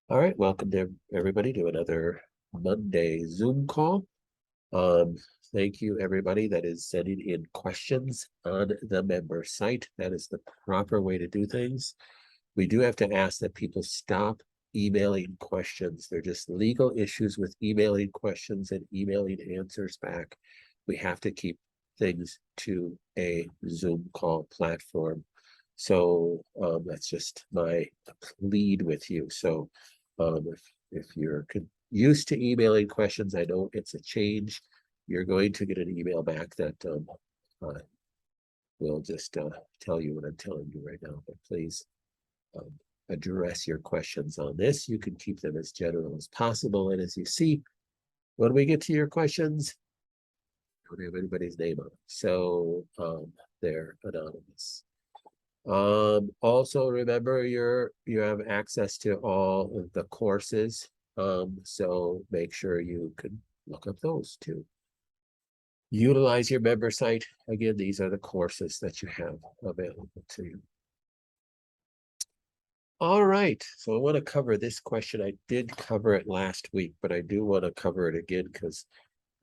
All right, welcome to everybody to another Monday Zoom call. Um, Thank you everybody that is sending in questions on the member site. That is the proper way to do things. We do have to ask that people stop emailing questions. They're just legal issues with emailing questions and emailing answers back. We have to keep things to a Zoom call platform. So that's just my plead with you. So if you're used to emailing questions, I know it's a change. You're going to get an email back that uh, will just tell you what I'm telling you right now. But please um, address your questions on this. You can keep them as general as possible. And as you see, when we get to your questions, I don't have anybody's name on it. So they're anonymous. Also remember you have access to all of the courses. So make sure you can look up those too. Utilize your member site. Again, these are the courses that you have available to you. All right, so I want to cover this question. I did cover it last week, but I do want to cover it again because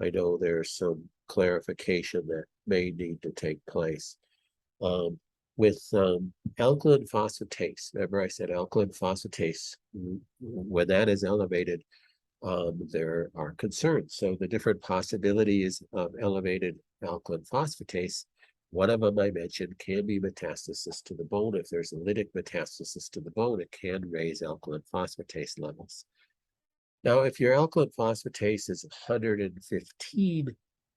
I know there's some clarification that may need to take place. Um, with alkaline phosphatase, remember I said alkaline phosphatase, when that is elevated, there are concerns. So the different possibilities of elevated alkaline phosphatase, one of them I mentioned can be metastasis to the bone. If there's a lytic metastasis to the bone, it can raise alkaline phosphatase levels. Now, if your alkaline phosphatase is 115,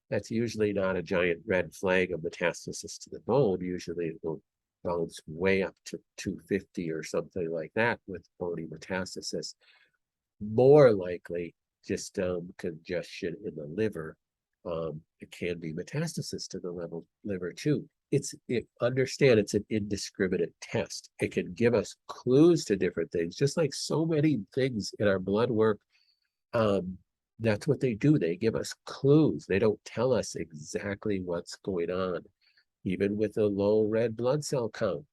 that's usually not a giant red flag of metastasis to the bone. Usually it will bounce way up to 250 or something like that with bony metastasis. More likely, just congestion in the liver. It can be metastasis to the liver too. Understand it's an indiscriminate test. It can give us clues to different things, just like so many things in our blood work. Um, that's what they do. They give us clues. They don't tell us exactly what's going on. Even with a low red blood cell count,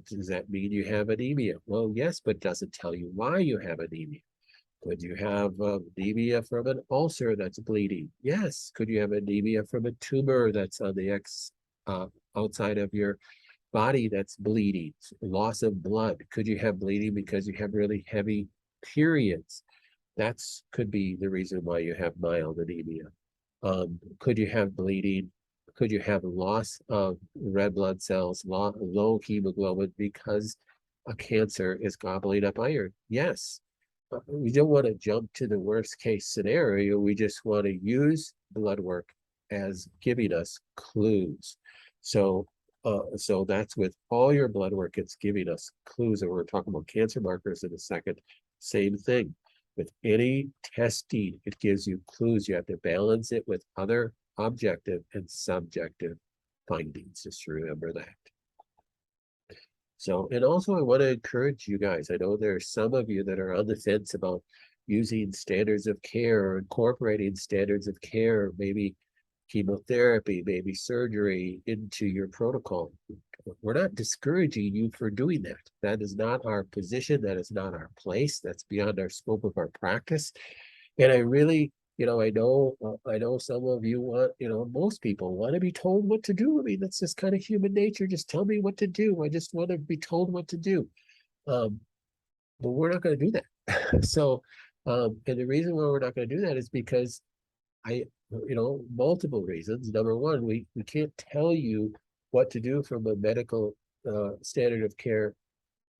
does that mean you have anemia? Well, yes, but doesn't tell you why you have anemia. Could you have anemia from an ulcer that's bleeding? Yes. Could you have anemia from a tumor that's on the outside of your body that's bleeding? Loss of blood. Could you have bleeding because you have really heavy periods? That's could be the reason why you have mild anemia. Could you have bleeding? Could you have loss of red blood cells, low hemoglobin because a cancer is gobbling up iron? Yes. We don't want to jump to the worst case scenario. We just want to use blood work as giving us clues. So that's with all your blood work, it's giving us clues. And we're talking about cancer markers in a second. Same thing. With any testing, it gives you clues. You have to balance it with other objective and subjective findings. Just remember that. So, and also I want to encourage you guys. I know there's some of you that are on the fence about using standards of care or incorporating standards of care, maybe chemotherapy, maybe surgery into your protocol. We're not discouraging you for doing that. That is not our position. That is not our place. That's beyond our scope of our practice. And I really, I know some of you want, most people want to be told what to do. I mean, that's just kind of human nature. Just tell me what to do. I just want to be told what to do. Um, but we're not going to do that. So, and the reason why we're not going to do that is because multiple reasons. Number one, we can't tell you what to do from a medical standard of care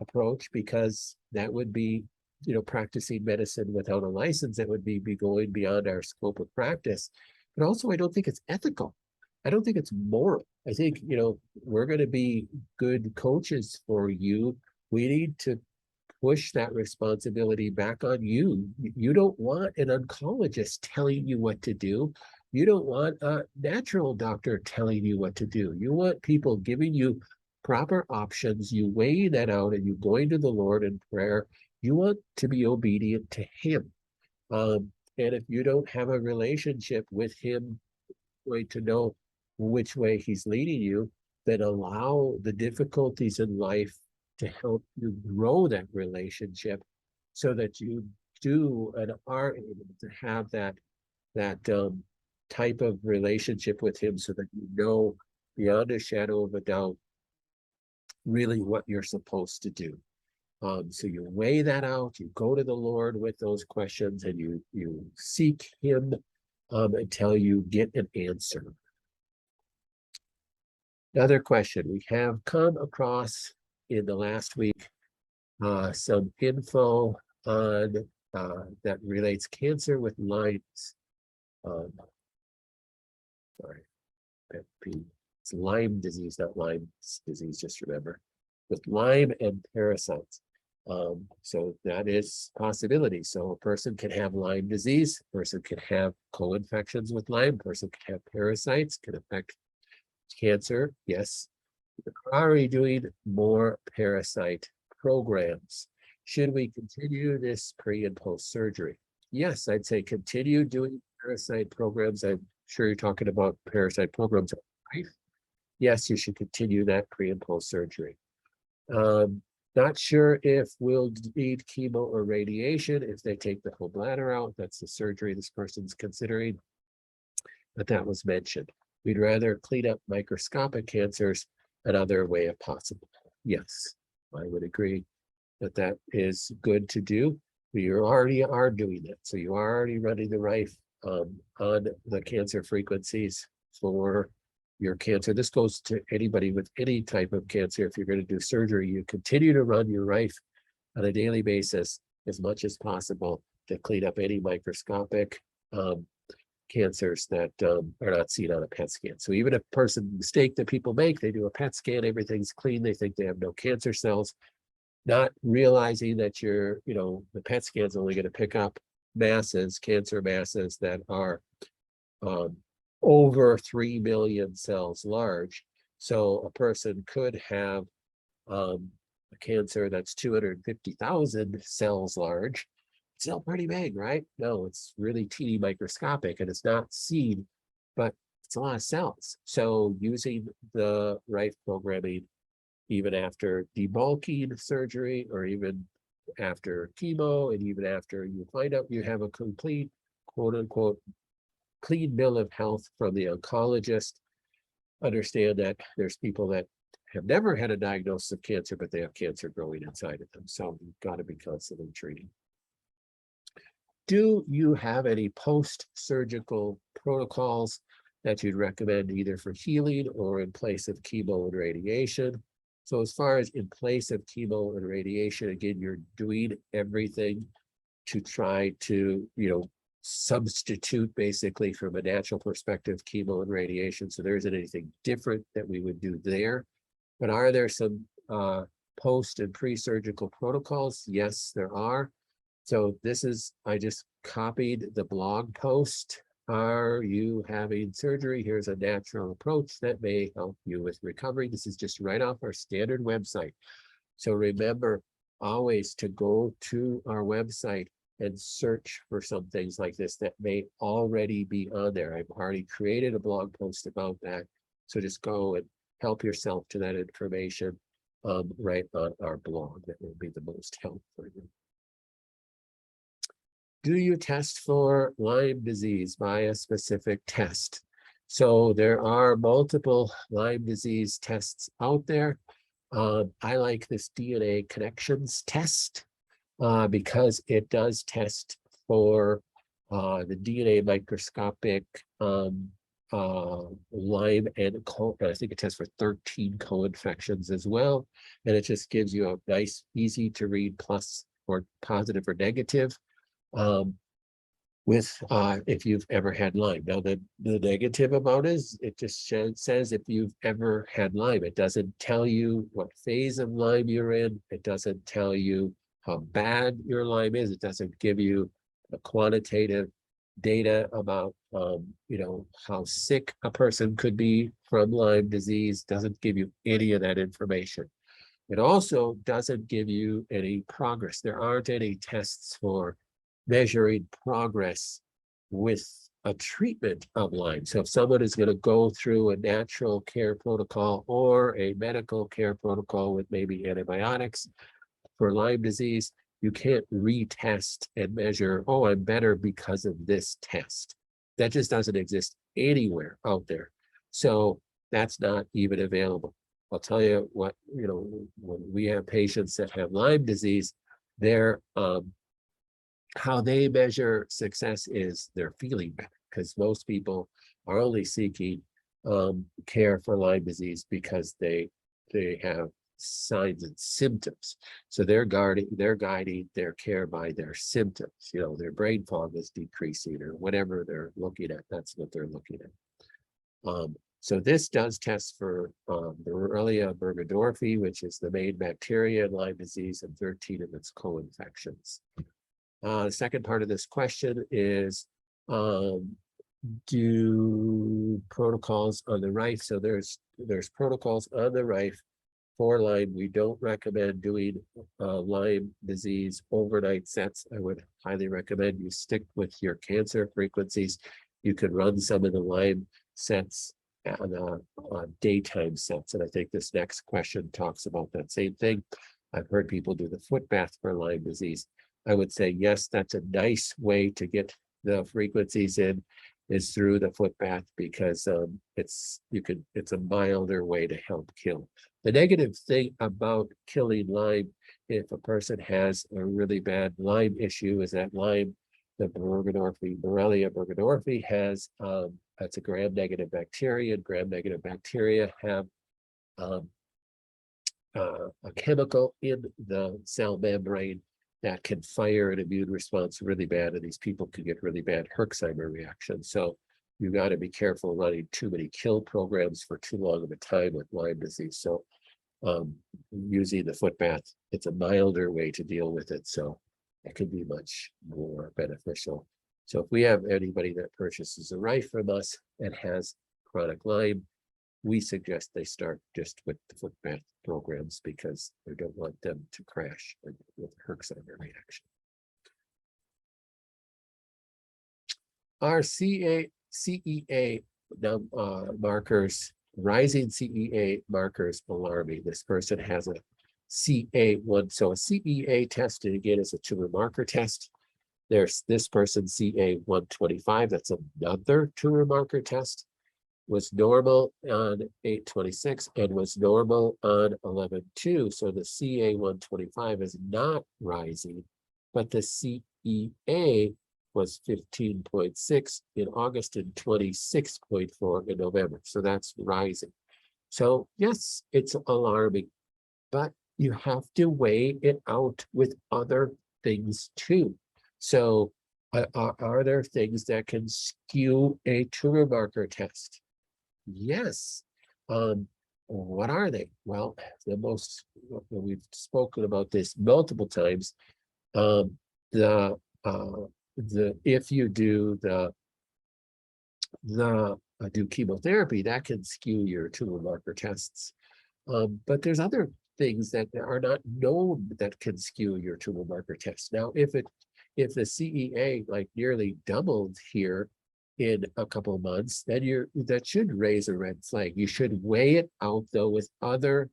approach because that would be, practicing medicine without a license. That would be going beyond our scope of practice. But also, I don't think it's ethical. I don't think it's moral. I think, we're going to be good coaches for you. We need to push that responsibility back on you. You don't want an oncologist telling you what to do. You don't want a natural doctor telling you what to do. You want people giving you proper options. You weigh that out and you going to the Lord in prayer. You want to be obedient to Him. And if you don't have a relationship with Him, way to know which way He's leading you, then allow the difficulties in life to help you grow that relationship so that you do and are able to have that type of relationship with him, so that you know beyond a shadow of a doubt really what you're supposed to do. So you weigh that out, you go to the Lord with those questions, and you seek him until you get an answer. Another question we have come across in the last week, some info on that relates cancer with Lyme's. Sorry, it's Lyme disease, not Lyme disease, just remember, with Lyme and parasites. So that is a possibility. So a person can have Lyme disease, a person can have co-infections with Lyme, a person can have parasites, can affect cancer. Yes, are we doing more parasite programs? Should we continue this pre and post surgery? Yes, I'd say continue doing parasite programs. I'm sure you're talking about parasite programs, right? Yes, you should continue that pre and post surgery. Not sure if we'll need chemo or radiation if they take the whole bladder out. That's the surgery this person's considering, but that was mentioned. We'd rather clean up microscopic cancers another way if possible. Yes, I would agree that that is good to do. We already are doing that. So you are already running the Rife on the cancer frequencies for your cancer. This goes to anybody with any type of cancer. If you're going to do surgery, you continue to run your Rife on a daily basis as much as possible to clean up any microscopic cancers that are not seen on a PET scan. So even a mistake that people make, they do a PET scan, everything's clean, they think they have no cancer cells, not realizing that the PET scan is only going to pick up masses, cancer masses that are over 3 million cells large. So a person could have a cancer that's 250,000 cells large. It's still pretty big, right? No, it's really teeny microscopic and it's not seen, but it's a lot of cells. So using the Rife programming, even after debulking surgery, or even after chemo, and even after you find out you have a complete, quote unquote, clean bill of health from the oncologist. Understand that there's people that have never had a diagnosis of cancer, but they have cancer growing inside of them. So you've got to be constantly treating. Do you have any post-surgical protocols that you'd recommend either for healing or in place of chemo and radiation? So as far as in place of chemo and radiation, again, you're doing everything to try to, substitute basically from a natural perspective, chemo and radiation. So there isn't anything different that we would do there. But are there some post and pre-surgical protocols? Yes, there are. So I just copied the blog post. Are you having surgery? Here's a natural approach that may help you with recovery. This is just right off our standard website. So remember always to go to our website and search for some things like this that may already be on there. I've already created a blog post about that. So just go and help yourself to that information right on our blog. That will be the most helpful for you. Do you test for Lyme disease by a specific test? So there are multiple Lyme disease tests out there. I like this DNA connections test because it does test for the DNA microscopic Lyme, and I think it tests for 13 co-infections as well. And it just gives you a nice, easy to read plus or positive or negative. If you've ever had Lyme. Now the negative about is it just says if you've ever had Lyme. It doesn't tell you what phase of Lyme you're in. It doesn't tell you how bad your Lyme is. It doesn't give you a quantitative data about how sick a person could be from Lyme disease. Doesn't give you any of that information. It also doesn't give you any progress. There aren't any tests for measuring progress with a treatment of Lyme. So if someone is going to go through a natural care protocol or a medical care protocol with maybe antibiotics for Lyme disease, You can't retest and measure, oh, I'm better because of this test. That just doesn't exist anywhere out there. So that's not even available. I'll tell you what, when we have patients that have Lyme disease, their how they measure success is they're feeling better, because most people are only seeking care for Lyme disease because they have signs and symptoms. So they're guiding their care by their symptoms. Their brain fog is decreasing or whatever they're looking at. That's what they're looking at. So this does test for Borrelia burgdorferi, which is the main bacteria in Lyme disease, and 13 of its co-infections. The second part of this question is, do protocols on the Rife? So there's protocols on the Rife for Lyme. We don't recommend doing Lyme disease overnight sets. I would highly recommend you stick with your cancer frequencies. You could run some of the Lyme sets on daytime sets. And I think this next question talks about that same thing. I've heard people do the foot bath for Lyme disease. I would say, yes, that's a nice way to get the frequencies in, is through the foot bath, because it's a milder way to help kill. The negative thing about killing Lyme, if a person has a really bad Lyme issue, is that Lyme, the Borrelia burgdorferi, has that's a gram-negative bacteria, and gram-negative bacteria have a chemical in the cell membrane that can fire an immune response really bad, and these people can get really bad Herxheimer reactions. So you got to be careful running too many kill programs for too long of a time with Lyme disease. So using the foot bath, it's a milder way to deal with it, so it could be much more beneficial. So if we have anybody that purchases a Rife from us and has chronic Lyme, we suggest they start just with the foot bath programs, because we don't want them to crash with Herxheimer reaction. Our CEA markers, rising CEA markers alarm me. This person has a CA1. So a CEA test, and again, is a tumor marker test. There's this person, CA125, that's another tumor marker test, was normal on 8/26 and was normal on 11/2. So the CA125 is not rising, but the CEA was 15.6 in August and 26.4 in November. So that's rising. So yes, it's alarming, but you have to weigh it out with other things too. So are there things that can skew a tumor marker test? Yes. What are they? Well, we've spoken about this multiple times. If you do do chemotherapy, that can skew your tumor marker tests. But there's other things that are not known that can skew your tumor marker tests. Now, if the CEA like nearly doubled here in a couple of months, then that should raise a red flag. You should weigh it out though with other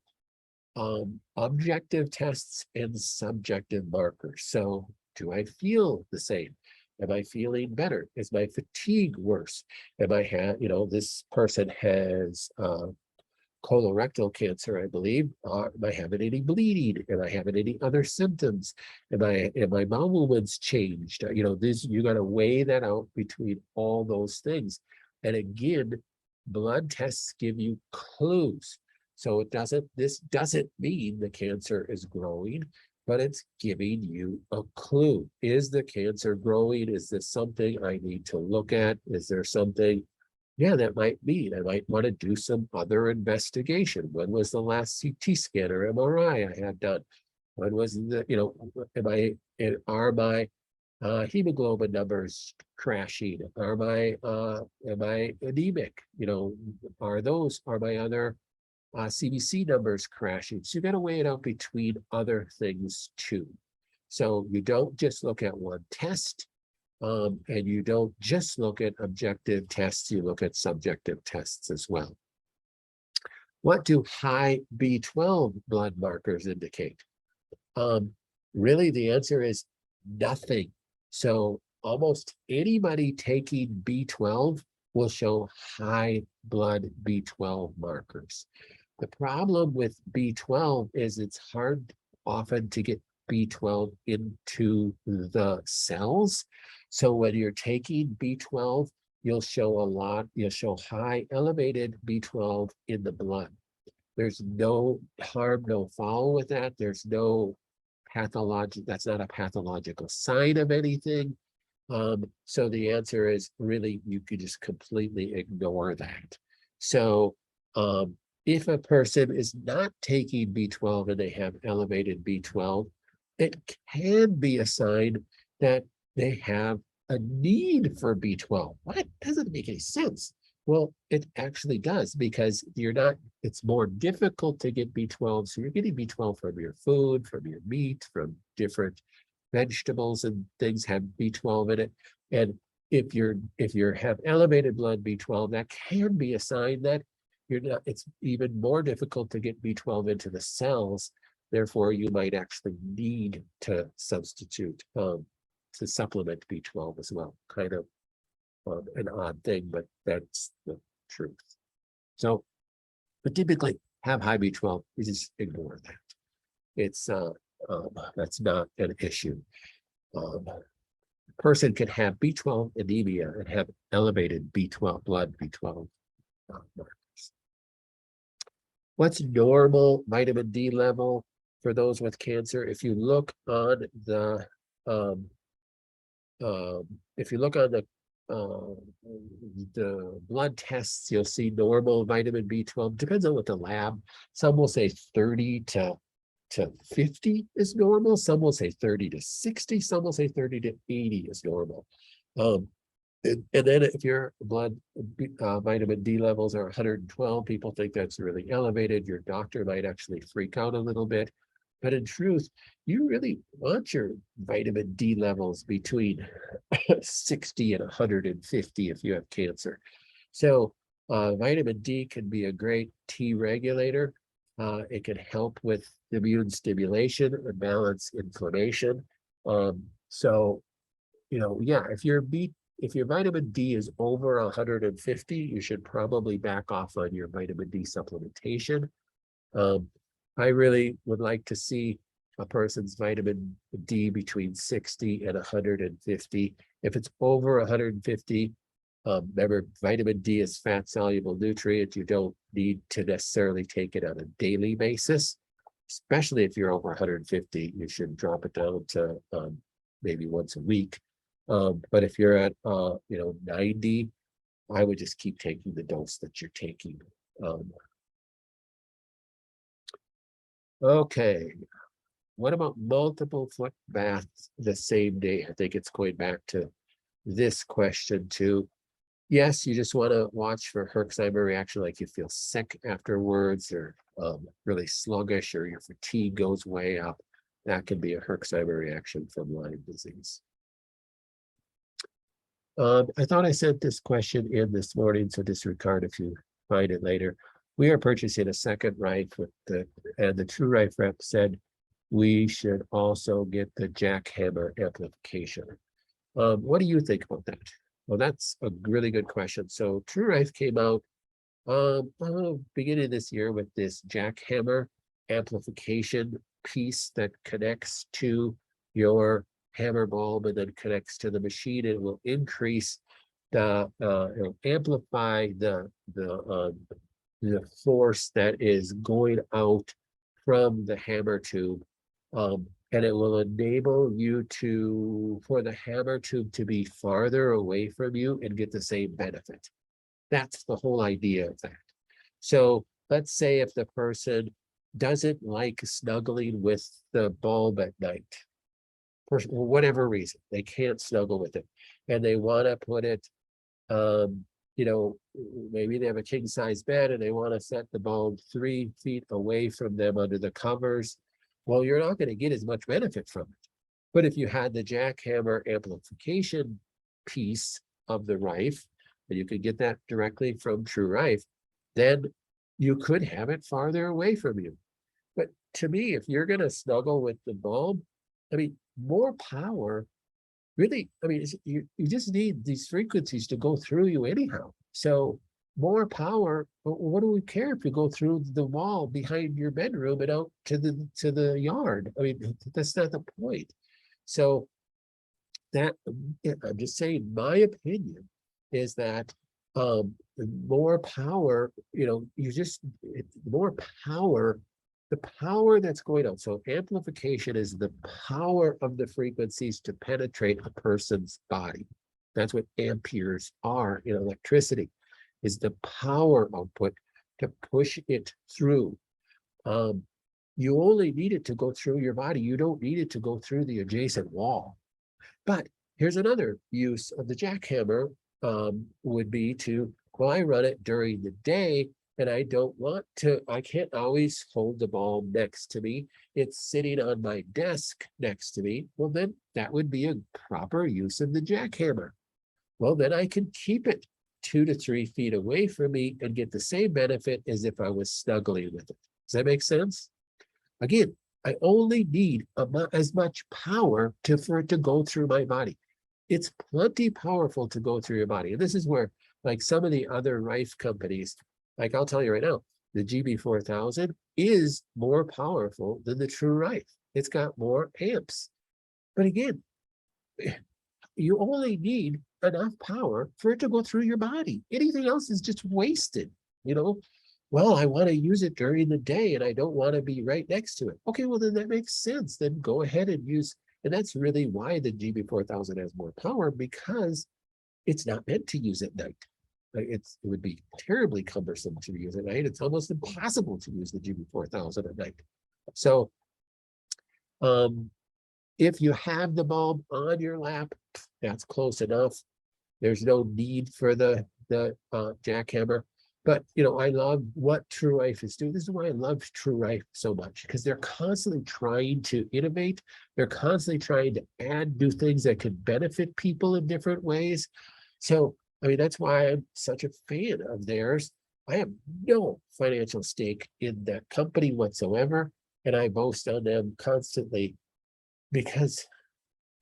objective tests and subjective markers. So do I feel the same? Am I feeling better? Is my fatigue worse? This person has colorectal cancer, I believe. Am I having any bleeding? Am I having any other symptoms? Am my bowel movements changed? You got to weigh that out between all those things. And again, blood tests give you clues. So this doesn't mean the cancer is growing, but it's giving you a clue. Is the cancer growing? Is this something I need to look at? Is there something? Yeah, that might mean I might want to do some other investigation. When was the last CT scan or MRI I had done? When was are my hemoglobin numbers crashing? Am I anemic? Are my other CBC numbers crashing? So you got to weigh it out between other things too. So you don't just look at one test. And you don't just look at objective tests, you look at subjective tests as well. What do high B12 blood markers indicate? really the answer is nothing. So almost anybody taking B12 will show high blood B12 markers. The problem with B12 is it's hard often to get B12 into the cells. So when you're taking B12, you'll show high elevated B12 in the blood. There's no harm, no foul with that. There's no that's not a pathological sign of anything. So the answer is really, you could just completely ignore that. So if a person is not taking B12 and they have elevated B12, it can be a sign that they have a need for B12. What? Doesn't make any sense. Well, it actually does, because it's more difficult to get B12. So you're getting B12 from your food, from your meat, from different vegetables and things have B12 in it. And if you have elevated blood B12, that can be a sign that it's even more difficult to get B12 into the cells. Therefore, you might actually need to substitute to supplement B12 as well. Kind of an odd thing, but that's the truth. So, but typically have high B12, you just ignore that. It's that's not an issue. A person can have B12 anemia and have elevated B12 blood B12 markers. What's normal vitamin D level for those with cancer? If you look on the blood tests, you'll see normal vitamin B12. Depends on what the lab. Some will say 30 to 50 is normal. Some will say 30 to 60. Some will say 30 to 80 is normal. And then if your blood vitamin D levels are 112, people think that's really elevated. Your doctor might actually freak out a little bit. But in truth, you really want your vitamin D levels between 60 and 150 if you have cancer. So vitamin D can be a great T regulator. It can help with immune stimulation and balance inflammation. So, yeah, if your vitamin D is over 150, you should probably back off on your vitamin D supplementation. I really would like to see a person's vitamin D between 60 and 150. If it's over 150, remember, vitamin D is fat soluble nutrient. You don't need to necessarily take it on a daily basis, especially if you're over 150. You should drop it down to maybe once a week. But if you're at 90, I would just keep taking the dose that you're taking. Okay, what about multiple foot baths the same day? I think it's going back to this question too. Yes, you just want to watch for Herxheimer reaction, like you feel sick afterwards, or really sluggish, or your fatigue goes way up. That can be a Herxheimer reaction from Lyme disease. I thought I sent this question in this morning, so disregard if you find it later. We are purchasing a second Rife and the True Rife rep said we should also get the jackhammer amplification. What do you think about that? Well, that's a really good question. So True Rife came out beginning of this year with this jackhammer amplification piece that connects to your hammer bulb and then connects to the machine. It will increase it'll amplify the force that is going out from the hammer tube, and it will enable you for the hammer tube to be farther away from you and get the same benefit. That's the whole idea of that. So let's say if the person doesn't like snuggling with the bulb at night, for whatever reason, they can't snuggle with it, and they want to put it, maybe they have a king size bed and they want to set the bulb 3 feet away from them under the covers. Well, you're not going to get as much benefit from it. But if you had the jackhammer amplification piece of the Rife, and you could get that directly from True Rife, then you could have it farther away from you. But to me, if you're going to snuggle with the bulb, I mean, more power, really, I mean, you just need these frequencies to go through you anyhow. So more power, what do we care if you go through the wall behind your bedroom and out to the yard? I mean, that's not the point. So that, I'm just saying, my opinion is that more power, you just, more power, the power that's going on. So amplification is the power of the frequencies to penetrate a person's body. That's what amperes are in electricity, is the power output to push it through. You only need it to go through your body. You don't need it to go through the adjacent wall. But here's another use of the jackhammer, would be to, well, I run it during the day and I don't want to, I can't always hold the ball next to me. It's sitting on my desk next to me. Well, then that would be a proper use of the jackhammer. Well, then I can keep it 2 to 3 feet away from me and get the same benefit as if I was snuggling with it. Does that make sense? Again, I only need as much power for it to go through my body. It's plenty powerful to go through your body. And this is where, like some of the other Rife companies, like I'll tell you right now, the GB4000 is more powerful than the True Rife. It's got more amps. But again, you only need enough power for it to go through your body. Anything else is just wasted, you know? Well, I want to use it during the day and I don't want to be right next to it. Okay, well, then that makes sense. Then go ahead and use, and that's really why the GB4000 has more power, because it's not meant to use at night. Like it would be terribly cumbersome to use at night. It's almost impossible to use the GB4000 at night. So if you have the bulb on your lap, that's close enough. There's no need for the jackhammer. But I love what True Rife is doing. This is why I love True Rife so much, because they're constantly trying to innovate. They're constantly trying to add new things that could benefit people in different ways. So, I mean, that's why I'm such a fan of theirs. I have no financial stake in that company whatsoever, and I boast on them constantly because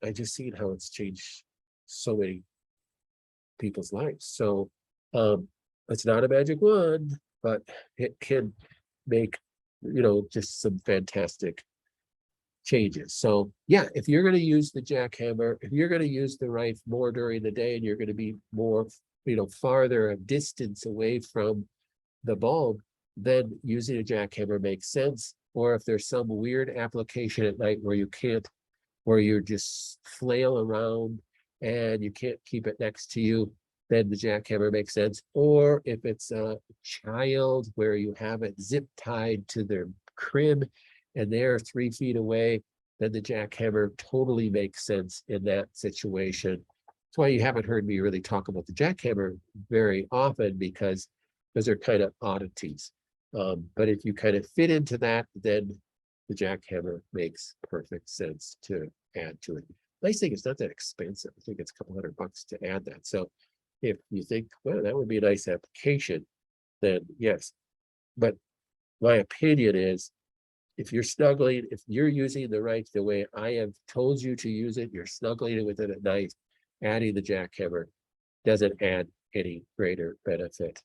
I just seen how it's changed so many people's lives. So it's not a magic wand, but it can make, just some fantastic changes. So yeah, if you're going to use the jackhammer, if you're going to use the Rife more during the day and you're going to be more, farther a distance away from the bulb, then using a jackhammer makes sense. Or if there's some weird application at night where you can't, where you're just flail around and you can't keep it next to you, then the jackhammer makes sense. Or if it's a child where you have it zip tied to their crib and they're 3 feet away, then the jackhammer totally makes sense in that situation. That's why you haven't heard me really talk about the jackhammer very often, because those are kind of oddities. But if you kind of fit into that, then the jackhammer makes perfect sense to add to it. Nice thing, it's not that expensive. I think it's a couple $100 to add that. So if you think, well, that would be a nice application, then yes. But my opinion is, if you're snuggling, if you're using the Rife the way I have told you to use it, you're snuggling with it at night, adding the jackhammer doesn't add any greater benefit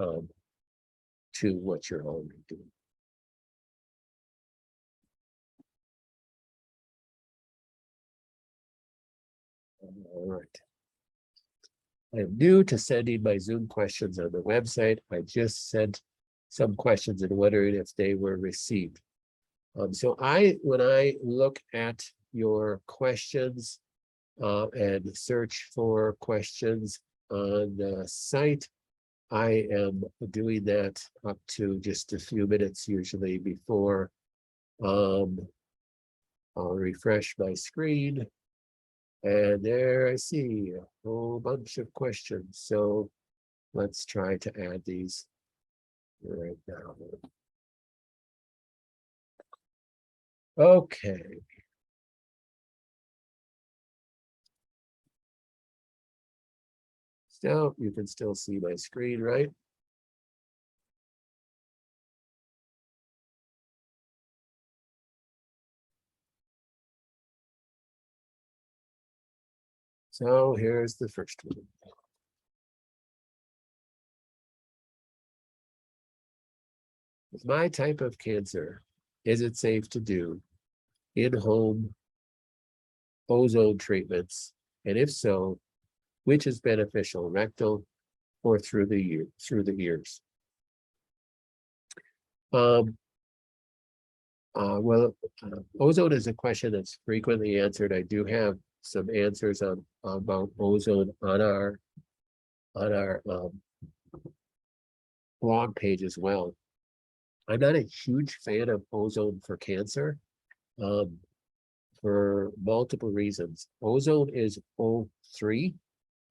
to what you're already doing. All right. I am new to sending my Zoom questions on the website. I just sent some questions and wondering if they were received. So when I look at your questions and search for questions on the site, I am doing that up to just a few minutes usually before I'll refresh my screen. And there I see a whole bunch of questions. So let's try to add these right now. Okay. So you can still see my screen, right? So here's the first one. With my type of cancer, is it safe to do in-home ozone treatments? And if so, which is beneficial, rectal or through the ears? Ozone is a question that's frequently answered. I do have some answers on about ozone on our blog page as well. I'm not a huge fan of ozone for cancer for multiple reasons. Ozone is O3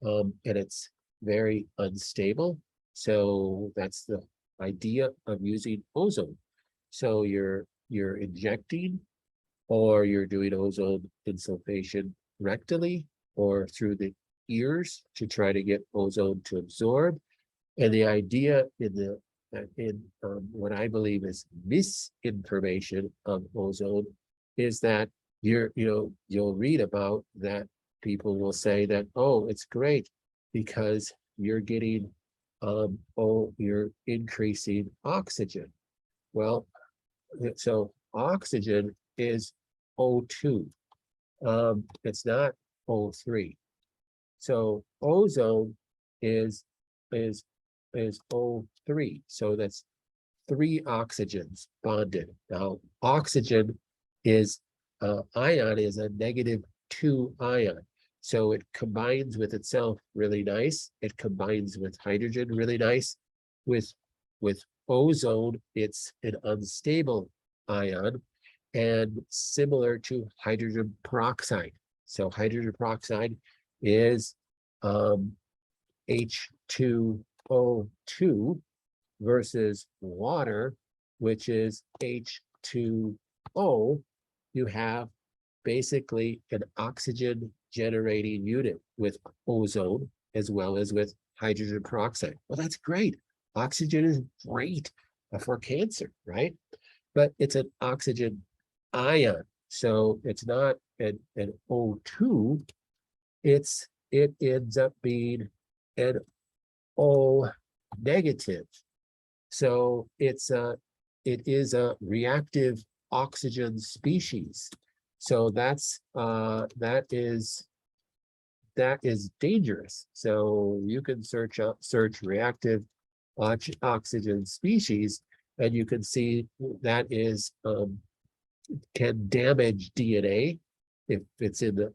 and it's very unstable. So that's the idea of using ozone. So you're injecting or you're doing ozone insulation rectally or through the ears to try to get ozone to absorb. And the idea in what I believe is misinformation of ozone is that you'll read about that people will say that, oh, it's great because you're getting you're increasing oxygen. Well, so oxygen is O2. It's not O3. So ozone is O3. So that's 3 oxygens bonded. Now, oxygen is ion is a -2 ion. So it combines with itself really nice. It combines with hydrogen really nice. With ozone, it's an unstable ion and similar to hydrogen peroxide. So hydrogen peroxide is H2O2 versus water, which is H2O. You have basically an oxygen generating unit with ozone as well as with hydrogen peroxide. Well, that's great. Oxygen is great for cancer, right? But it's an oxygen ion. So it's not an O2, it ends up being an O negative. So it is a reactive oxygen species. So that is dangerous. So you can search reactive oxygen species, and you can see that is can damage DNA. If it's in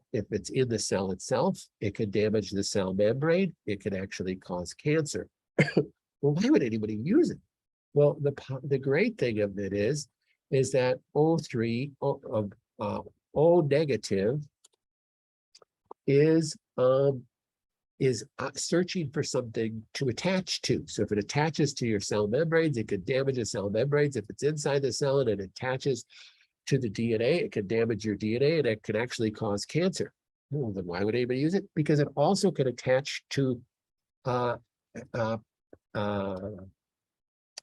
the cell itself, it can damage the cell membrane. It can actually cause cancer. Well, why would anybody use it? Well, the great thing of it is that O3 O negative is searching for something to attach to. So if it attaches to your cell membranes, it could damage the cell membranes. If it's inside the cell and it attaches to the DNA, it can damage your DNA and it can actually cause cancer. Well, then why would anybody use it? Because it also can attach to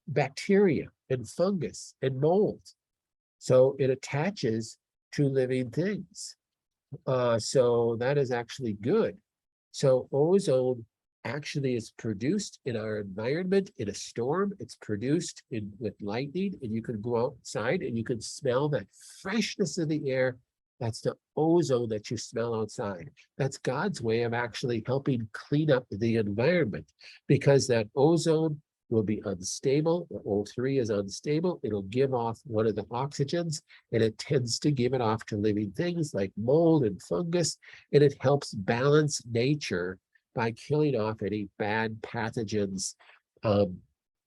bacteria and fungus and mold. So it attaches to living things. So that is actually good. So ozone actually is produced in our environment in a storm. It's produced with lightning, and you can go outside and you can smell that freshness of the air. That's the ozone that you smell outside. That's God's way of actually helping clean up the environment, because that ozone will be unstable. The O3 is unstable. It'll give off one of the oxygens, and it tends to give it off to living things like mold and fungus, and it helps balance nature by killing off any bad pathogens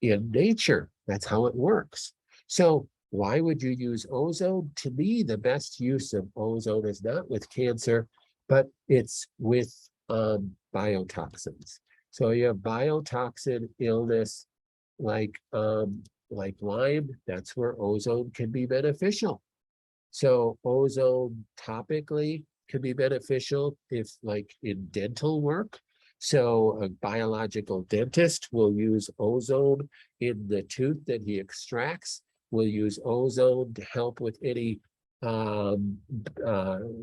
in nature. That's how it works. So why would you use ozone? To me, the best use of ozone is not with cancer, but it's with biotoxins. So you have biotoxin illness like Lyme. That's where ozone can be beneficial. So ozone topically can be beneficial if like in dental work. So a biological dentist will use ozone in the tooth that he extracts, will use ozone to help with any um,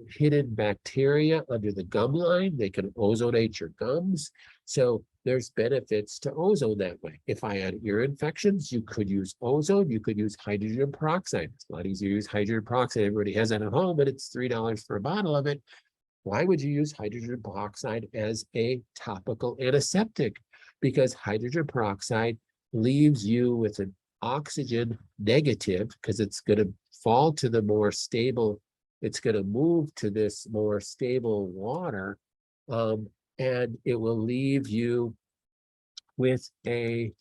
hidden bacteria under the gum line. They can ozonate your gums. So there's benefits to ozone that way. If I had ear infections, you could use ozone. You could use hydrogen peroxide. It's a lot easier to use hydrogen peroxide. Everybody has that at home, but it's $3 for a bottle of it. Why would you use hydrogen peroxide as a topical antiseptic? Because hydrogen peroxide leaves you with an oxygen negative because it's going to fall to the more stable, it's going to move to this more stable water, and it will leave you with a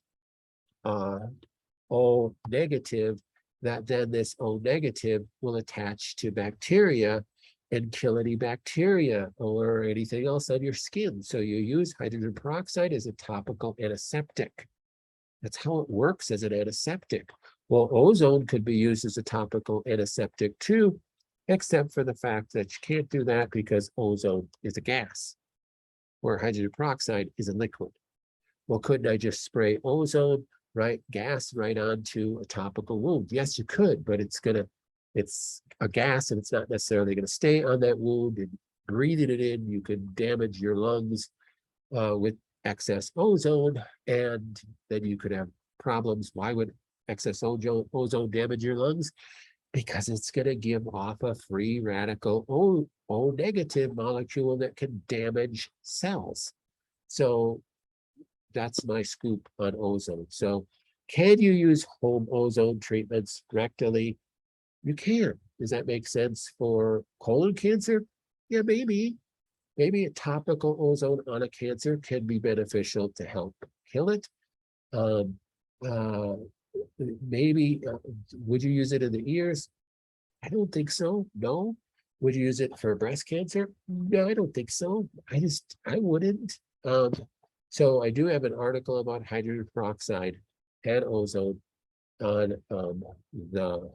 O negative, that then this O negative will attach to bacteria and kill any bacteria or anything else on your skin. So you use hydrogen peroxide as a topical antiseptic. That's how it works as an antiseptic. Well, ozone could be used as a topical antiseptic too, except for the fact that you can't do that because ozone is a gas, where hydrogen peroxide is a liquid. Well, couldn't I just spray ozone, right, gas right onto a topical wound? Yes, you could, but it's a gas and it's not necessarily going to stay on that wound, and breathing it in, you could damage your lungs with excess ozone, and then you could have problems. Why would excess ozone damage your lungs? Because it's going to give off a free radical O negative molecule that can damage cells. So that's my scoop on ozone. So can you use home ozone treatments rectally? You can. Does that make sense for colon cancer? Yeah, maybe. Maybe a topical ozone on a cancer can be beneficial to help kill it. Um, uh, maybe, would you use it in the ears? I don't think so. No. Would you use it for breast cancer? No, I don't think so. I wouldn't. So I do have an article about hydrogen peroxide and ozone on the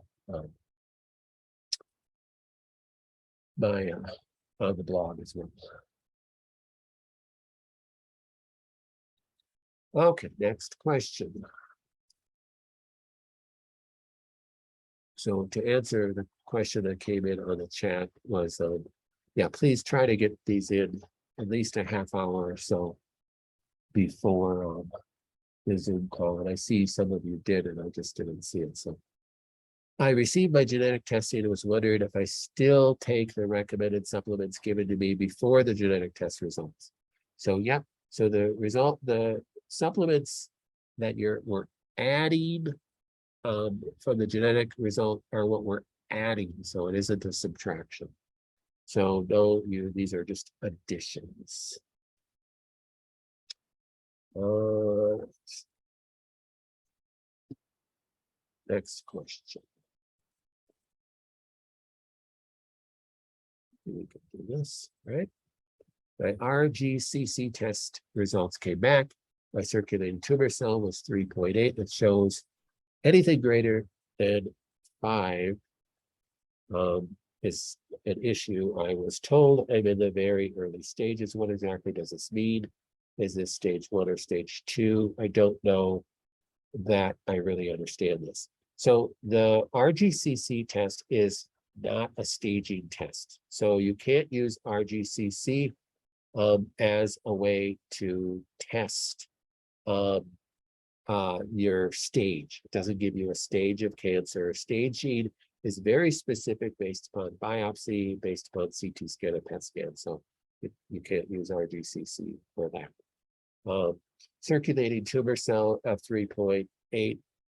my on the blog as well. Okay, next question. So to answer the question that came in on the chat was, yeah, please try to get these in at least a half hour or so before the Zoom call. And I see some of you did, and I just didn't see it. So I received my genetic testing and was wondering if I still take the recommended supplements given to me before the genetic test results. So, yep. So the supplements that we're adding from the genetic result are what we're adding. So it isn't a subtraction. So no, these are just additions. Next question. We can do this, right? My RGCC test results came back. My circulating tumor cell was 3.8. That shows anything greater than 5 is an issue. I was told I'm in the very early stages. What exactly does this mean? Is this stage 1 or stage 2? I don't know that I really understand this. So the RGCC test is not a staging test. So you can't use RGCC as a way to test your stage. It doesn't give you a stage of cancer. Staging is very specific based upon biopsy, based upon CT scan and PET scan. So you can't use RGCC for that. Circulating tumor cell of 3.8,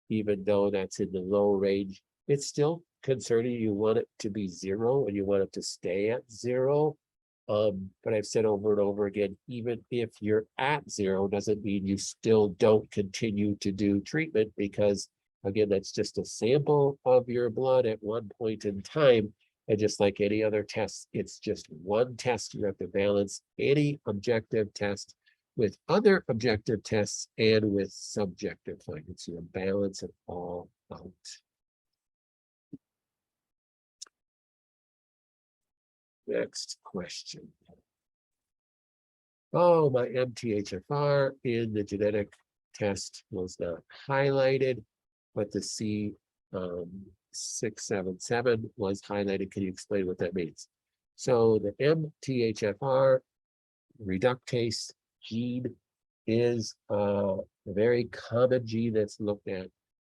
even though that's in the low range, it's still concerning. You want it to be 0 and you want it to stay at 0. But I've said over and over again, even if you're at 0, doesn't mean you still don't continue to do treatment, because again, that's just a sample of your blood at one point in time. And just like any other test, it's just one test. You have to balance any objective test with other objective tests and with subjective findings. So you balance it all out. Next question. Oh, my MTHFR in the genetic test was not highlighted, but the 677 was highlighted. Can you explain what that means? So the MTHFR reductase gene is a very common gene that's looked at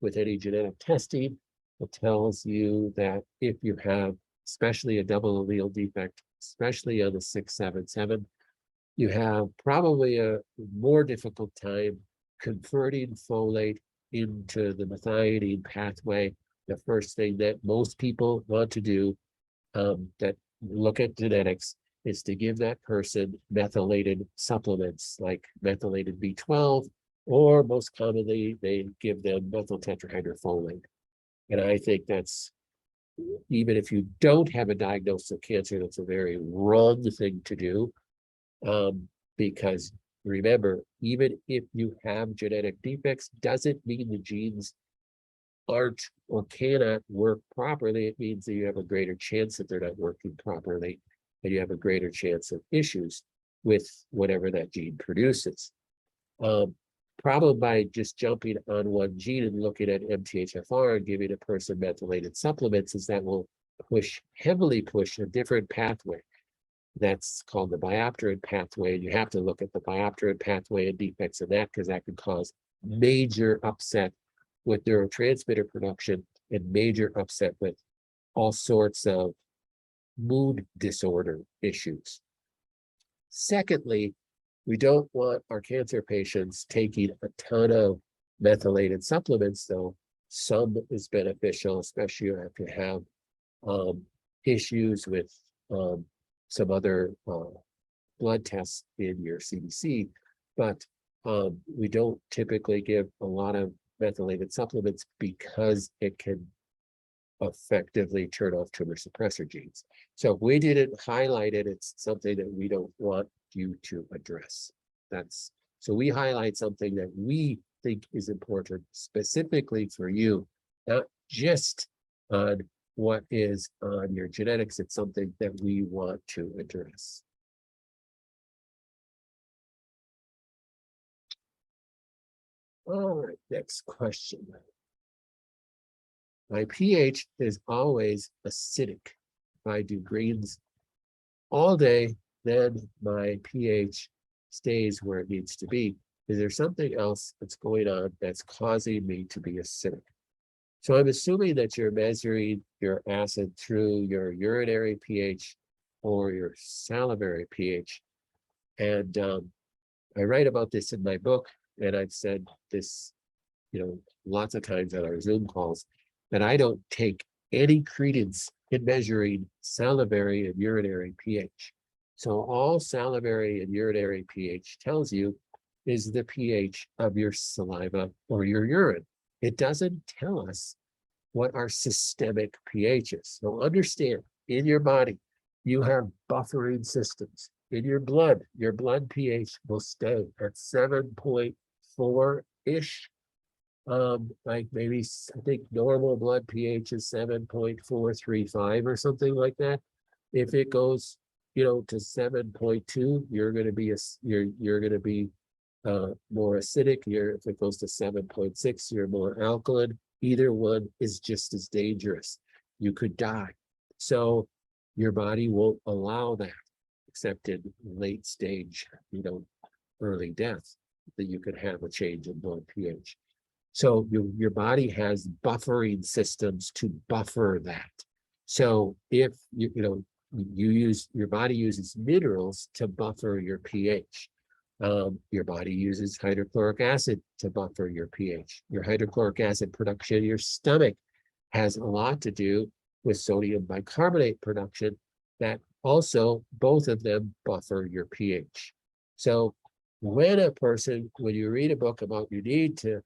with any genetic testing. It tells you that if you have, especially a double allele defect, especially on the 677, you have probably a more difficult time converting folate into the methionine pathway. The first thing that most people want to do that look at genetics is to give that person methylated supplements like methylated B12, or most commonly, they give them methyl tetrahydrofolate. And I think that's, even if you don't have a diagnosis of cancer, that's a very wrong thing to do. Because remember, even if you have genetic defects, doesn't mean the genes aren't or cannot work properly. It means that you have a greater chance that they're not working properly, and you have a greater chance of issues with whatever that gene produces. Problem by just jumping on one gene and looking at MTHFR and giving a person methylated supplements is that will heavily push a different pathway. That's called the biopterin pathway. And you have to look at the biopterin pathway and defects in that, because that can cause major upset with neurotransmitter production and major upset with all sorts of mood disorder issues. Secondly, we don't want our cancer patients taking a ton of methylated supplements, though some is beneficial, especially if you have issues with some other blood tests in your CBC, but we don't typically give a lot of methylated supplements because it can effectively turn off tumor suppressor genes. So if we didn't highlight it, it's something that we don't want you to address. So we highlight something that we think is important specifically for you, not just on what is on your genetics. It's something that we want to address. All right, next question. My pH is always acidic. If I do greens all day, then my pH stays where it needs to be. Is there something else that's going on that's causing me to be acidic? So I'm assuming that you're measuring your acid through your urinary pH or your salivary pH. And I write about this in my book, and I've said this, lots of times on our Zoom calls, that I don't take any credence in measuring salivary and urinary pH. So all salivary and urinary pH tells you is the pH of your saliva or your urine. It doesn't tell us what our systemic pH is. So understand, in your body, you have buffering systems. In your blood pH will stay at 7.4-ish. Like maybe, I think normal blood pH is 7.435 or something like that. If it goes, to 7.2, you're going to be more acidic. If it goes to 7.6, you're more alkaline. Either one is just as dangerous. You could die. So your body won't allow that, except in late stage, early death, that you could have a change in blood pH. So your body has buffering systems to buffer that. So if your body uses minerals to buffer your pH. Your body uses hydrochloric acid to buffer your pH. Your hydrochloric acid production in your stomach has a lot to do with sodium bicarbonate production, that also, both of them buffer your pH. So when you read a book about you need to,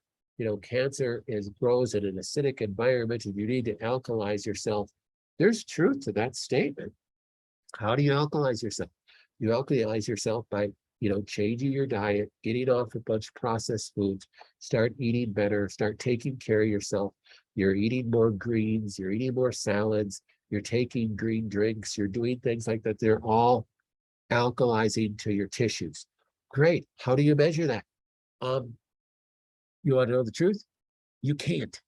cancer grows in an acidic environment and you need to alkalize yourself, there's truth to that statement. How do you alkalize yourself? You alkalize yourself by changing your diet, getting off a bunch of processed foods, start eating better, start taking care of yourself. You're eating more greens, you're eating more salads, you're taking green drinks, you're doing things like that. They're all alkalizing to your tissues. Great. How do you measure that? You want to know the truth? You can't.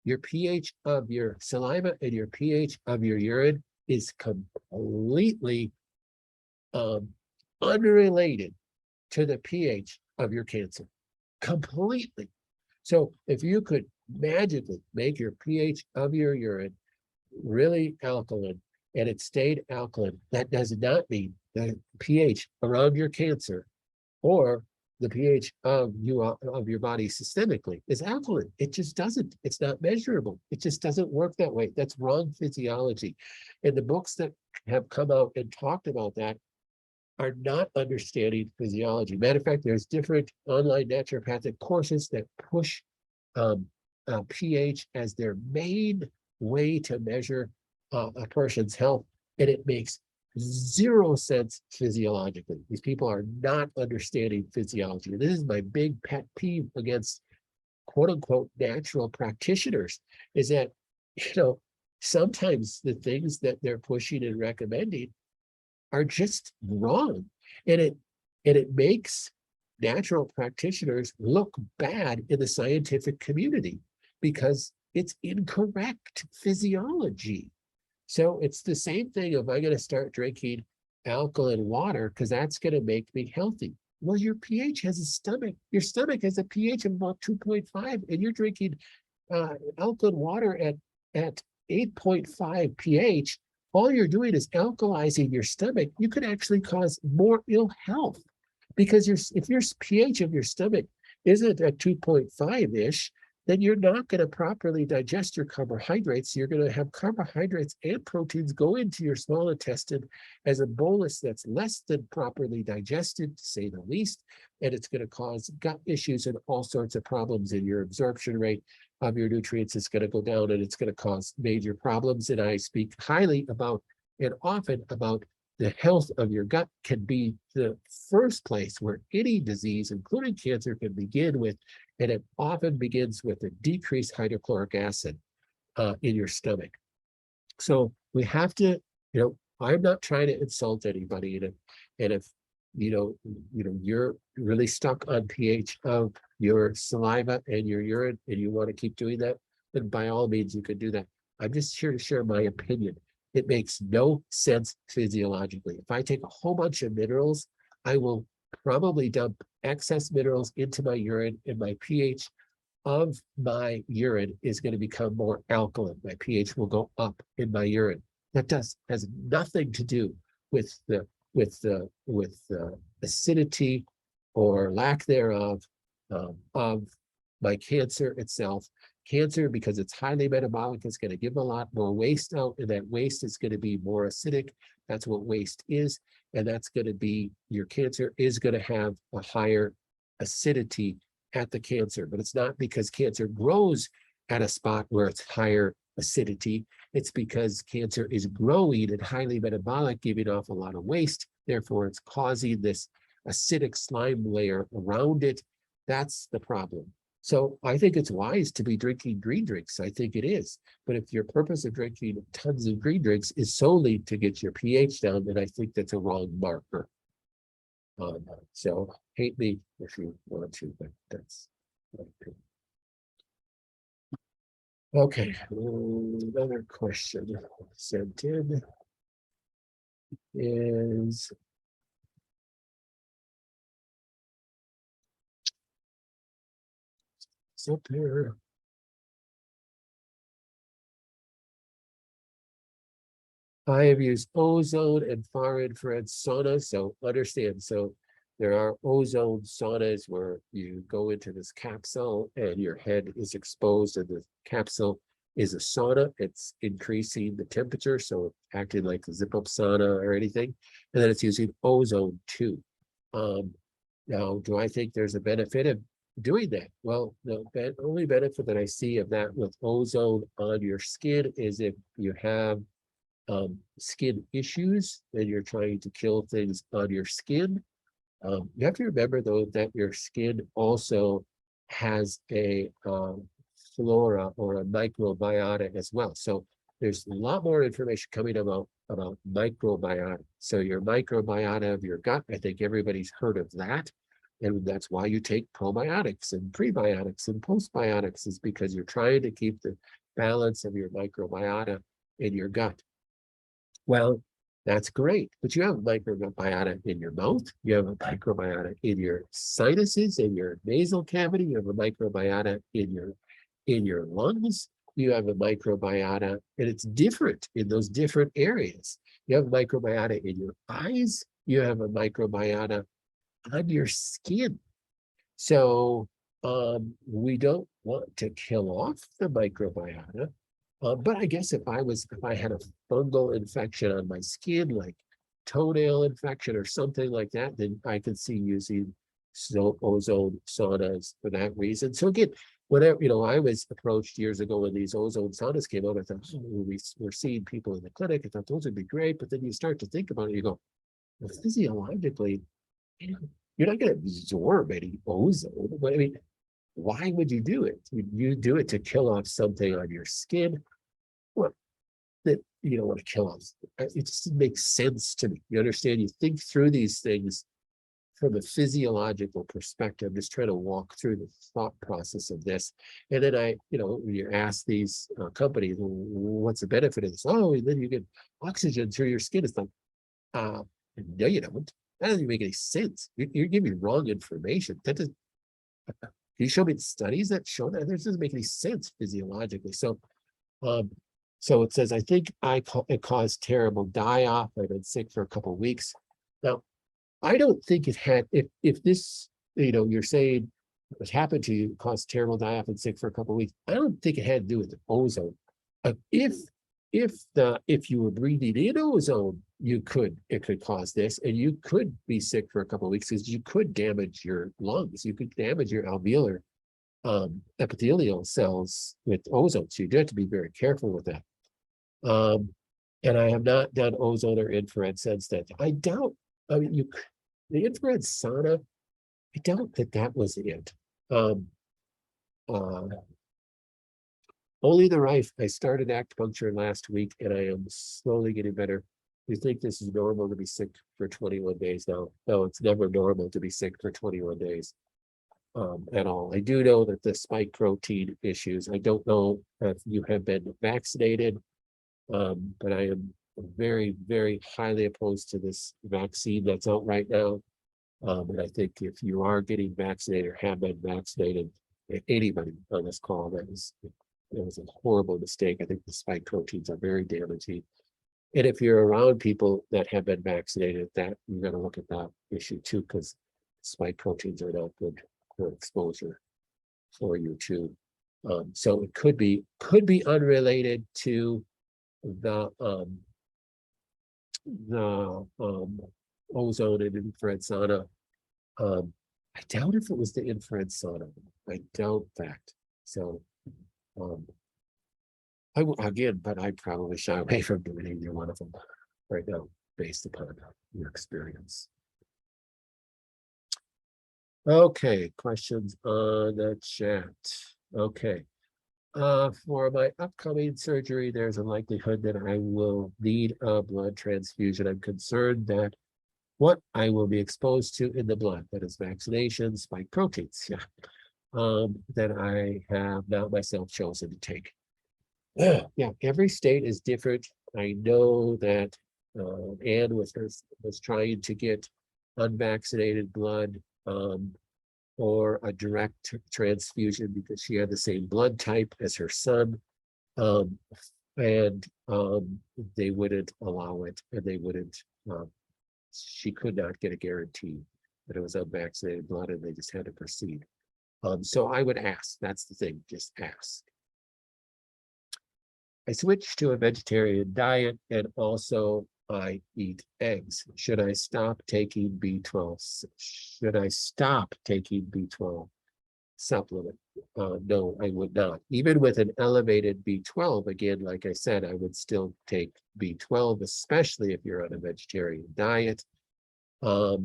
your pH of your saliva and your pH of your urine is completely unrelated to the pH of your cancer. Completely. So if you could magically make your pH of your urine really alkaline and it stayed alkaline, that does not mean the pH around your cancer or the pH of your body systemically is alkaline. It just doesn't. It's not measurable. It just doesn't work that way. That's wrong physiology. And the books that have come out and talked about that are not understanding physiology. Matter of fact, there's different online naturopathic courses that push pH as their main way to measure a person's health, and it makes zero sense physiologically. These people are not understanding physiology. This is my big pet peeve against quote unquote natural practitioners, is that, sometimes the things that they're pushing and recommending are just wrong. And it makes natural practitioners look bad in the scientific community because it's incorrect physiology. So it's the same thing if I'm going to start drinking alkaline water because that's going to make me healthy. Well, your pH has a stomach. Your stomach has a pH of about 2.5, and you're drinking alkaline water at 8.5 pH. All you're doing is alkalizing your stomach. You could actually cause more ill health because if your pH of your stomach isn't at 2.5-ish, then you're not going to properly digest your carbohydrates. You're going to have carbohydrates and proteins go into your small intestine as a bolus that's less than properly digested, to say the least, and it's going to cause gut issues and all sorts of problems in your absorption rate of your nutrients. It's going to go down and it's going to cause major problems. And I speak highly about and often about the health of your gut can be the first place where any disease, including cancer, can begin with. And it often begins with a decreased hydrochloric acid in your stomach. So we have to, I'm not trying to insult anybody. And if you're really stuck on pH of your saliva and your urine and you want to keep doing that, then by all means you could do that. I'm just here to share my opinion. It makes no sense physiologically. If I take a whole bunch of minerals, I will probably dump excess minerals into my urine, and my pH of my urine is going to become more alkaline. My pH will go up in my urine. That has nothing to do with the acidity or lack thereof of my cancer itself. Cancer, because it's highly metabolic, is going to give a lot more waste out, and that waste is going to be more acidic. That's what waste is, and that's going to be, your cancer is going to have a higher acidity at the cancer, but it's not because cancer grows at a spot where it's higher acidity. It's because cancer is growing and highly metabolic, giving off a lot of waste. Therefore, it's causing this acidic slime layer around it. That's the problem. So I think it's wise to be drinking green drinks. I think it is. But if your purpose of drinking tons of green drinks is solely to get your pH down, then I think that's a wrong marker. So hate me if you want to, but that's my opinion. Okay, another question sent in is, it's up here. I have used ozone and far infrared sauna, so understand. So there are ozone saunas where you go into this capsule and your head is exposed, and the capsule is a sauna. It's increasing the temperature, so it's acting like a zip-up sauna or anything. And then it's using ozone too. Now, do I think there's a benefit of doing that? Well, the only benefit that I see of that with ozone on your skin is if you have skin issues and you're trying to kill things on your skin. You have to remember, though, that your skin also has a flora or a microbiota as well. So there's a lot more information coming about microbiota. So your microbiota of your gut, I think everybody's heard of that. And that's why you take probiotics and prebiotics and postbiotics, is because you're trying to keep the balance of your microbiota in your gut. Well, that's great, but you have a microbiota in your mouth, you have a microbiota in your sinuses, in your nasal cavity, you have a microbiota in your lungs, you have a microbiota, and it's different in those different areas. You have a microbiota in your eyes, you have a microbiota on your skin. So we don't want to kill off the microbiota. But I guess if I had a fungal infection on my skin, like toenail infection or something like that, then I could see using ozone saunas for that reason. So again, whenever, I was approached years ago when these ozone saunas came out, I thought, we're seeing people in the clinic. I thought those would be great. But then you start to think about it, you go, well, physiologically, you're not going to absorb any ozone. But I mean, why would you do it? You do it to kill off something on your skin. Well, that you don't want to kill off. It just makes sense to me. You understand? You think through these things from a physiological perspective. I'm just trying to walk through the thought process of this. And then when you ask these companies, what's the benefit of this? Oh, and then you get oxygen through your skin. It's like, no, you don't. That doesn't make any sense. You're giving me wrong information. That doesn't. Can you show me the studies that show that? This doesn't make any sense physiologically. So, so it says, I think it caused terrible die-off. I've been sick for a couple of weeks. Now, I don't think it had, if this, you're saying what happened to you caused terrible die-off and sick for a couple of weeks. I don't think it had to do with the ozone. If you were breathing in ozone, it could cause this, and you could be sick for a couple of weeks because you could damage your lungs. You could damage your alveolar epithelial cells with ozone. So you do have to be very careful with that. And I have not done ozone or infrared since then. I doubt, the infrared sauna, I doubt that was it. Only the right. I started acupuncture last week and I am slowly getting better. You think this is normal to be sick for 21 days now? No, it's never normal to be sick for 21 days at all. I do know that the spike protein issues, I don't know if you have been vaccinated, but I am very, very highly opposed to this vaccine that's out right now. And I think if you are getting vaccinated or have been vaccinated, anybody on this call, it was a horrible mistake. I think the spike proteins are very damaging. And if you're around people that have been vaccinated, that you're going to look at that issue too, because spike proteins are not good for exposure for you too. So it could be unrelated to the ozone and infrared sauna. I doubt if it was the infrared sauna. I doubt that. So but I'd probably shy away from doing either one of them right now, based upon your experience. Okay, questions on the chat. Okay. For my upcoming surgery, there's a likelihood that I will need a blood transfusion. I'm concerned that what I will be exposed to in the blood, that is vaccination, spike proteins, that I have not myself chosen to take. Yeah, every state is different. I know that Anne was trying to get unvaccinated blood or a direct transfusion because she had the same blood type as her son, and they wouldn't allow it, and they wouldn't. She could not get a guarantee that it was unvaccinated blood, and they just had to proceed. So I would ask. That's the thing. Just ask. I switched to a vegetarian diet and also I eat eggs. Should I stop taking B12? Should I stop taking B12 supplement? No, I would not. Even with an elevated B12, again, like I said, I would still take B12, especially if you're on a vegetarian diet. If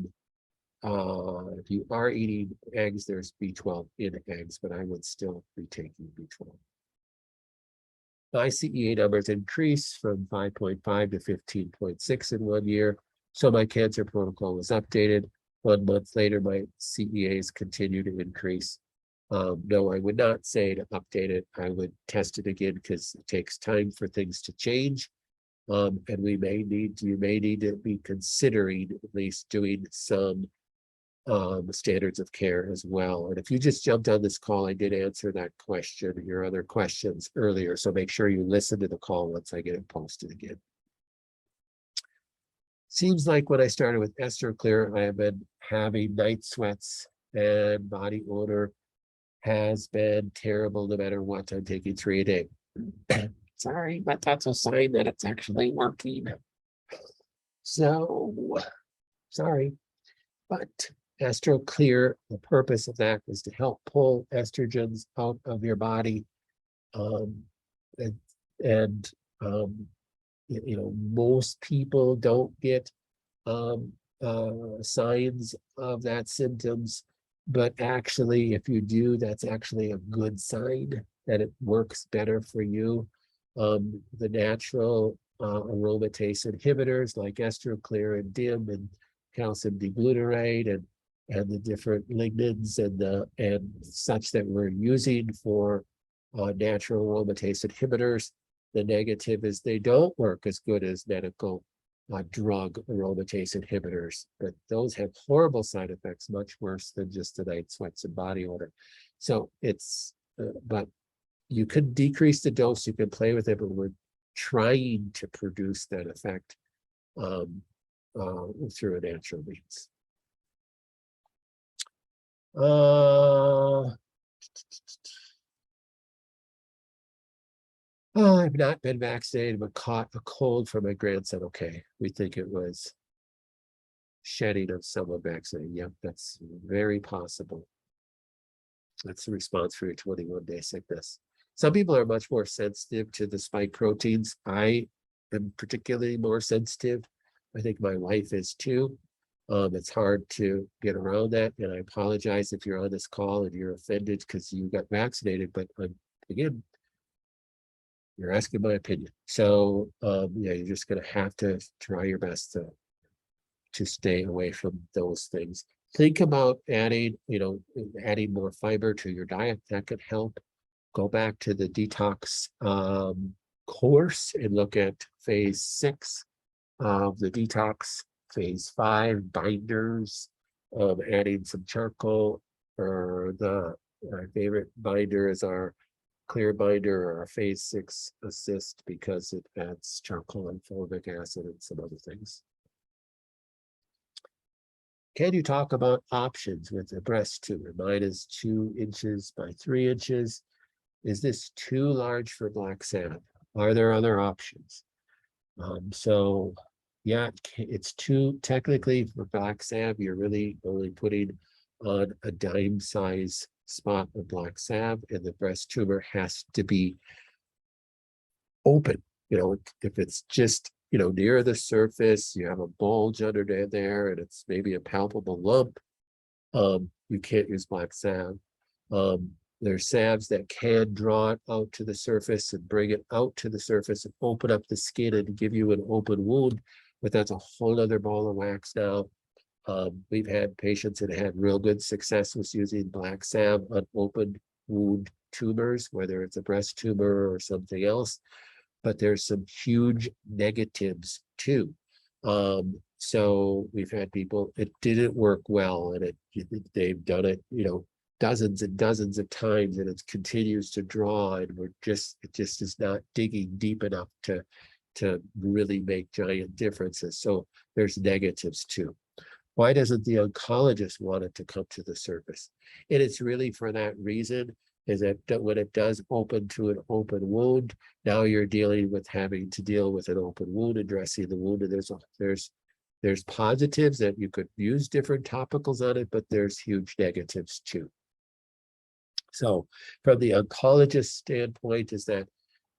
you are eating eggs, there's B12 in eggs, but I would still be taking B12. ICEA numbers increased from 5.5 to 15.6 in 1 year. So my cancer protocol was updated. 1 month later, my CEAs continue to increase. No, I would not say to update it. I would test it again because it takes time for things to change. And you may need to be considering at least doing some standards of care as well. And if you just jumped on this call, I did answer that question, your other questions earlier. So make sure you listen to the call once I get it posted again. Seems like when I started with Ester Clear, I have been having night sweats and body odor has been terrible no matter what. I'm taking 3 a day. Sorry, but that's a sign that it's actually working. So, sorry, but Estro Clear, the purpose of that is to help pull estrogens out of your body. You know, most people don't get signs of that symptoms, but actually, if you do, that's actually a good sign that it works better for you. The natural aromatase inhibitors like EstroClear and DIM and calcium deglutarate and the different lignans and such that we're using for natural aromatase inhibitors. The negative is they don't work as good as medical drug aromatase inhibitors, but those have horrible side effects, much worse than just the night sweats and body odor. So it's, but you could decrease the dose, you can play with it, but we're trying to produce that effect through a natural means. I've not been vaccinated, but caught a cold from my grandson. Okay, we think it was shedding of someone vaccinated. Yep, that's very possible. That's the response for your 21-day sickness. Some people are much more sensitive to the spike proteins. I am particularly more sensitive. I think my wife is too. It's hard to get around that. And I apologize if you're on this call and you're offended because you got vaccinated. But again, you're asking my opinion. So yeah, you're just going to have to try your best to stay away from those things. Think about adding more fiber to your diet. That could help. Go back to the detox course and look at phase 6 of the detox, phase 5 binders, adding some charcoal, or our favorite binder is our clear binder or our phase 6 assist because it adds charcoal and fulvic acid and some other things. Can you talk about options with a breast tumor? Mine is 2 inches by 3 inches. Is this too large for black sand? Are there other options? So yeah, it's too technically for black salve. You're really only putting on a dime size spot of black salve, and the breast tumor has to be open. If it's just near the surface, you have a bulge under there, and it's maybe a palpable lump. You can't use black salve. There's salves that can draw it out to the surface and bring it out to the surface and open up the skin and give you an open wound, but that's a whole other ball of wax now. We've had patients that had real good success with using black salve on open wound tumors, whether it's a breast tumor or something else, but there's some huge negatives too. So we've had people, it didn't work well, and they've done it, dozens and dozens of times, and it continues to draw, and it just is not digging deep enough to really make giant differences. So there's negatives too. Why doesn't the oncologist want it to come to the surface? And it's really for that reason, is that when it does open to an open wound, now you're dealing with having to deal with an open wound, addressing the wound, and there's positives that you could use different topicals on it, but there's huge negatives too. So from the oncologist standpoint, is that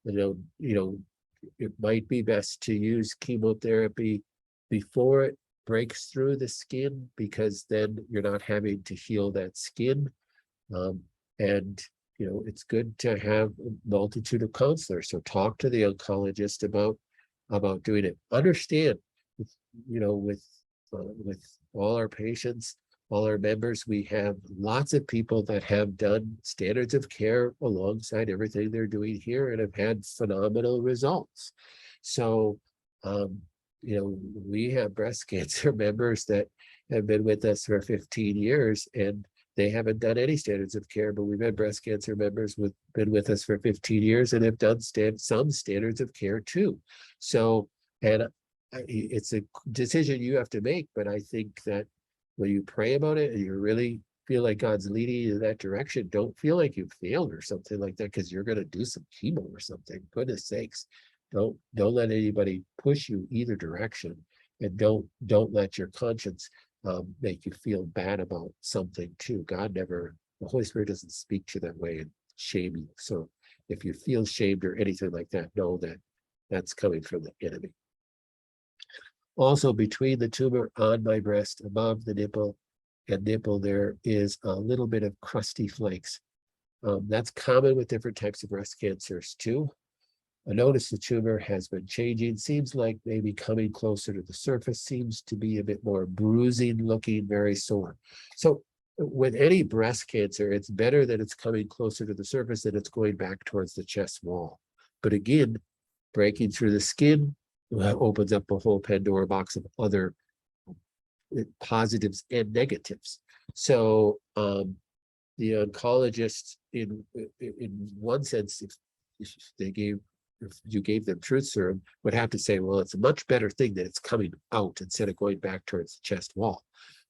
it might be best to use chemotherapy before it breaks through the skin, because then you're not having to heal that skin. And it's good to have a multitude of counselors. So talk to the oncologist about doing it. Understand, with with all our patients, all our members. We have lots of people that have done standards of care alongside everything they're doing here and have had phenomenal results. So, you know, we have breast cancer members that have been with us for 15 years and they haven't done any standards of care, but we've had breast cancer members been with us for 15 years and have done some standards of care too. So, and it's a decision you have to make, but I think that when you pray about it and you really feel like God's leading you in that direction, don't feel like you failed or something like that because you're going to do some chemo or something. Goodness sakes, don't let anybody push you either direction, and don't let your conscience make you feel bad about something too. The Holy Spirit doesn't speak to you that way and shame you. So if you feel shamed or anything like that, know that that's coming from the enemy. Also, between the tumor on my breast, above the nipple and nipple, there is a little bit of crusty flakes. That's common with different types of breast cancers too. I notice the tumor has been changing, seems like maybe coming closer to the surface, seems to be a bit more bruising looking, very sore. So with any breast cancer, it's better that it's coming closer to the surface than it's going back towards the chest wall. But again, breaking through the skin opens up a whole Pandora box of other positives and negatives. So the oncologist, in one sense, if you gave them truth serum, would have to say, well, it's a much better thing that it's coming out instead of going back towards the chest wall.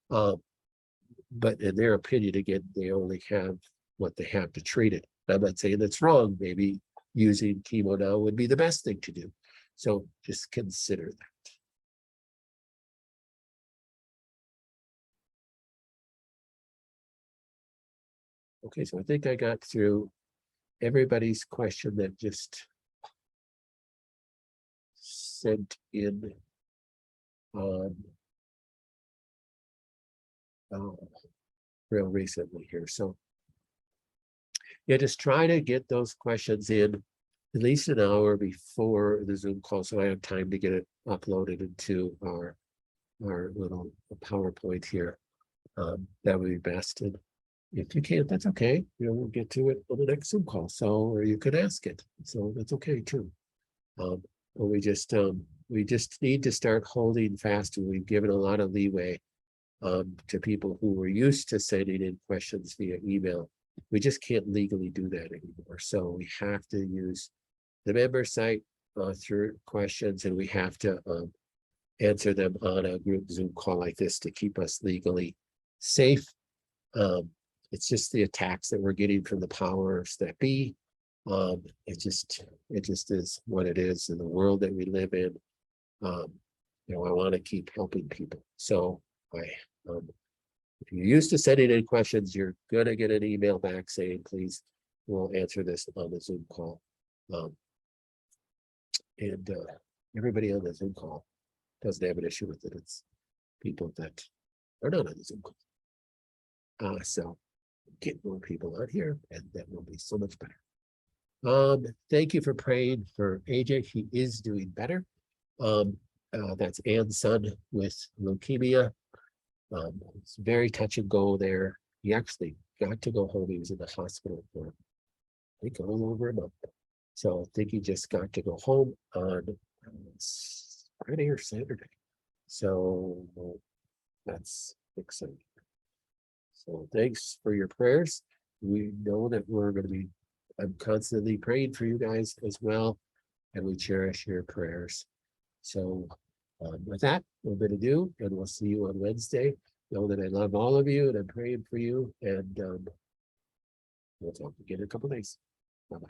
But in their opinion, again, they only have what they have to treat it. I'm not saying that's wrong. Maybe using chemo now would be the best thing to do. So just consider that. Okay, so I think I got through everybody's question that just sent in real recently here. So yeah, just try to get those questions in at least an hour before the Zoom call, so I have time to get it uploaded into our little PowerPoint here. That would be best. And if you can't, that's okay. You know, we'll get to it on the next Zoom call. So, or you could ask it. So that's okay too. But we just need to start holding fast, and we've given a lot of leeway to people who were used to sending in questions via email. We just can't legally do that anymore. So we have to use the member site through questions, and we have to answer them on a group Zoom call like this to keep us legally safe. It's just the attacks that we're getting from the powers that be. It just is what it is in the world that we live in. You know, I want to keep helping people. So if you're used to sending in questions, you're gonna get an email back saying, please, we'll answer this on the Zoom call. And everybody on the Zoom call doesn't have an issue with it. It's people that are not on the Zoom call. So get more people on here, and that will be so much better. Thank you for praying for AJ. He is doing better. That's Ann's son with leukemia. It's very touch and go there. He actually got to go home. He was in the hospital for, I think, a little over a month. So I think he just got to go home on Friday or Saturday. So that's exciting. So thanks for your prayers. We know that we're going to be, I'm constantly praying for you guys as well, and we cherish your prayers. So with that, we'll bid adieu, and we'll see you on Wednesday. Know that I love all of you, and I'm praying for you, and we'll talk again in a couple of days. Bye-bye.